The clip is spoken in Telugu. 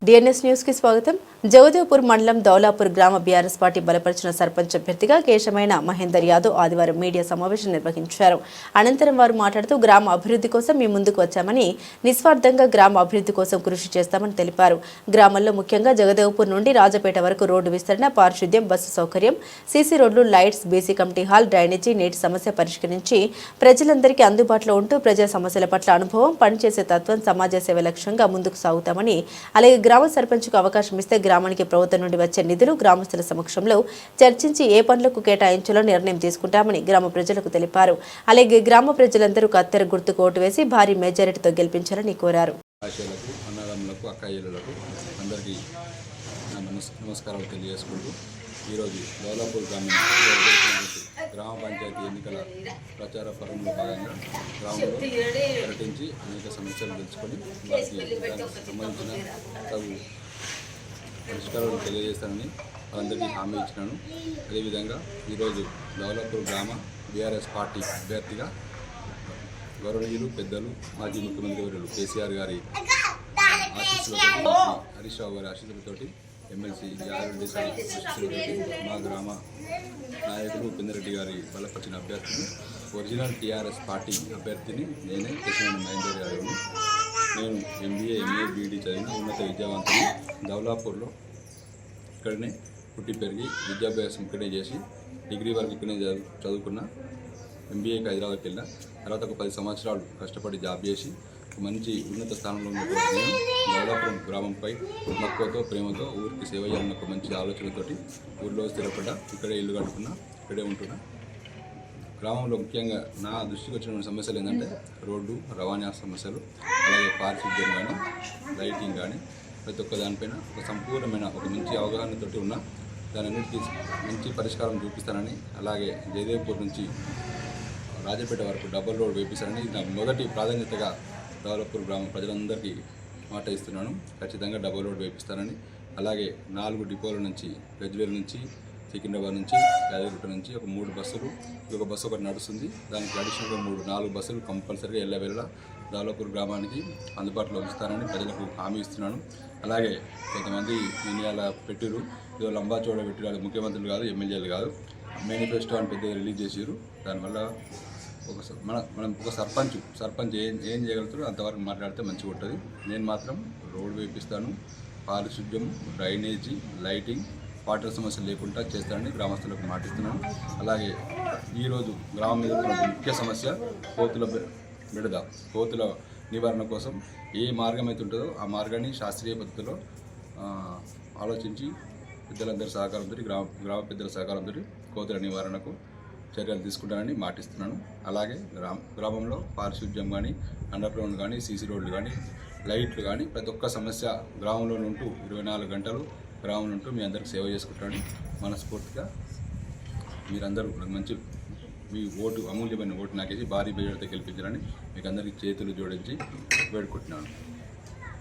డిఎన్ఎస్ న్యూస్ కి స్వాగతం. జగదేవ్పూర్ మండలం దౌలాపూర్ గ్రామ బీఆర్ఎస్ పార్టీ బలపరిచిన సర్పంచ్ అభ్యర్థిగా కేశమైన మహేందర్ యాదవ్ ఆదివారం మీడియా సమావేశం నిర్వహించారు. అనంతరం వారు మాట్లాడుతూ గ్రామ అభివృద్ధి కోసం మేము ముందుకు వచ్చామని, నిస్వార్థంగా గ్రామ అభివృద్ధి కోసం కృషి చేస్తామని తెలిపారు. గ్రామంలో ముఖ్యంగా జగదేవ్పూర్ నుండి రాజపేట వరకు రోడ్డు విస్తరణ, పారిశుద్ధ్యం, బస్సు సౌకర్యం, సీసీ రోడ్లు, lights, BC committee hall, drainage, నీటి సమస్య పరిష్కరించి ప్రజలందరికీ అందుబాటులో ఉంటూ ప్రజా సమస్యల పట్ల అనుభవం, పనిచేసే తత్వం, సమాజ సేవ లక్ష్యంగా ముందుకు సాగుతామని, అలాగే గ్రామ సర్పంచ్కు అవకాశం ఇస్తే గ్రామానికి ప్రభుత్వం నుండి వచ్చే నిధులు గ్రామస్తుల సమక్షంలో చర్చించి ఏ పనులకు కేటాయించాలో నిర్ణయం తీసుకుంటామని గ్రామ ప్రజలకు తెలిపారు. అలాగే గ్రామ ప్రజలందరూ కత్తెర గుర్తుకు ఓటు వేసి భారీ మెజారిటీతో గెలిపించాలని కోరారు. నమస్కారాలు తెలియజేసుకుంటూ ఈరోజు దౌలాపూర్ గ్రామ పంచాయతీ ఎన్నికల ప్రచార పరంలో భాగంగా గ్రామంలో పర్యటించి అనేక సమస్యలు తెలుసుకొని వారికి సంబంధించిన తగు పరిష్కారాలు తెలియజేస్తానని వాళ్ళందరికీ హామీ ఇచ్చినాను. అదేవిధంగా ఈరోజు దౌలాపూర్ గ్రామ బీఆర్ఎస్ పార్టీ అభ్యర్థిగా గౌరవనీయులు పెద్దలు మాజీ ముఖ్యమంత్రి వర్యులు కేసీఆర్ గారి ఆశీస్సులతో, హరీష్ రావు గారి ఆశీస్సులతోటి, ఎమ్మెల్సీ యాదరెడ్డి సార్ ఆశీస్సులతోటి, మా గ్రామ నాయకులు ఉపేందర్ గారి బలపరిచిన అభ్యర్థిని, ఒరిజినల్ టీఆర్ఎస్ పార్టీ అభ్యర్థిని నేనే కేశమైన మహేందర్ యాదవ్ను. నేను ఎంబీఏ, ఎంఏ, బీఈడీ చదివిన ఉన్నత విద్యావంతుని. దౌలాపూర్లో ఇక్కడనే పుట్టి పెరిగి విద్యాభ్యాసం ఇక్కడే చేసి డిగ్రీ వరకు ఇక్కడనే చదువుకున్న. ఎంబీఏకి హైదరాబాద్కి వెళ్ళిన తర్వాత ఒక 10 సంవత్సరాలు కష్టపడి జాబ్ చేసి మంచి ఉన్నత స్థానంలో ఉన్నటువంటి నేను దౌలాపురం గ్రామంపై మక్కువతో, ప్రేమతో, ఊరికి సేవ చేయాలన్న ఒక మంచి ఆలోచనతోటి ఊరిలో స్థిరపడ్డా. ఇక్కడే ఇల్లు కట్టుకున్నా, ఇక్కడే ఉంటున్నా. గ్రామంలో ముఖ్యంగా నా దృష్టికి వచ్చిన సమస్యలు ఏంటంటే రోడ్డు రవాణా సమస్యలు, అలాగే పారిశుద్ధ్యం కానీ, లైటింగ్ కానీ, ప్రతి ఒక్క దానిపైన ఒక సంపూర్ణమైన ఒక మంచి అవగాహనతోటి ఉన్న దాని అన్నిటికీ మంచి పరిష్కారం చూపిస్తానని, అలాగే జయదేవ్పూర్ నుంచి రాజపేట వరకు డబుల్ రోడ్ వేపిస్తానని నా మొదటి ప్రాధాన్యతగా దౌలాపూర్ గ్రామ ప్రజలందరికీ మాట ఇస్తున్నాను. ఖచ్చితంగా డబుల్ రోడ్ వేపిస్తానని, అలాగే 4 డిపోల నుంచి, గజ్వేల్ నుంచి, సికింద్రాబాద్ నుంచి, యాదగిరిగుట్ట నుంచి ఒక 3 బస్సులు, ఒక బస్సు ఒకటి నడుస్తుంది. దానికి అడిషనల్గా 4 బస్సులు కంపల్సరీగా ఎల్లవేళ దౌలాపూర్ గ్రామానికి అందుబాటులో ఉంచుతానని ప్రజలకు హామీ ఇస్తున్నాను. అలాగే కొంతమంది నిర్ణయాల పెట్టిరు, ఏదో లంబాచోడ పెట్టిరు, ముఖ్యమంత్రులు కాదు, ఎమ్మెల్యేలు కాదు, మేనిఫెస్టో అని పెద్దగా రిలీజ్ చేసారు. దానివల్ల మనం ఒక సర్పంచ్ ఏం చేయగలుగుతారో అంతవరకు మాట్లాడితే మంచిగా ఉంటుంది. నేను మాత్రం రోడ్డు వేపిస్తాను, పారిశుద్ధ్యం, డ్రైనేజీ, లైటింగ్, వాటర్ సమస్య లేకుండా చేస్తానని గ్రామస్తులకు మాటిస్తున్నాను. అలాగే ఈరోజు గ్రామం మీద ముఖ్య సమస్య కోతుల నివారణ కోసం ఏ మార్గం అయితే ఉంటుందో ఆ మార్గాన్ని శాస్త్రీయ పద్ధతిలో ఆలోచించి పెద్దలందరి సహకారంతో, గ్రామ పెద్దల సహకారంతో కోతుల నివారణకు చర్యలు తీసుకుంటానని మాటిస్తున్నాను. అలాగే గ్రామంలో పారిశుద్ధ్యం కానీ, అండర్ గ్రౌండ్ కానీ, సీసీ రోడ్లు కానీ, లైట్లు కానీ, ప్రతి ఒక్క సమస్య గ్రామంలో ఉంటూ 24 గంటలు గ్రామం ఉంటూ మీ అందరికి సేవ చేసుకుంటాను. మనస్ఫూర్తిగా మీరందరూ మంచి మీ ఓటు, అమూల్యమైన ఓటు నాకేసి భారీ మెజారిటీతో గెలిపించాలని మీకు అందరికీ చేతులు జోడించి వేడుకుంటున్నాను.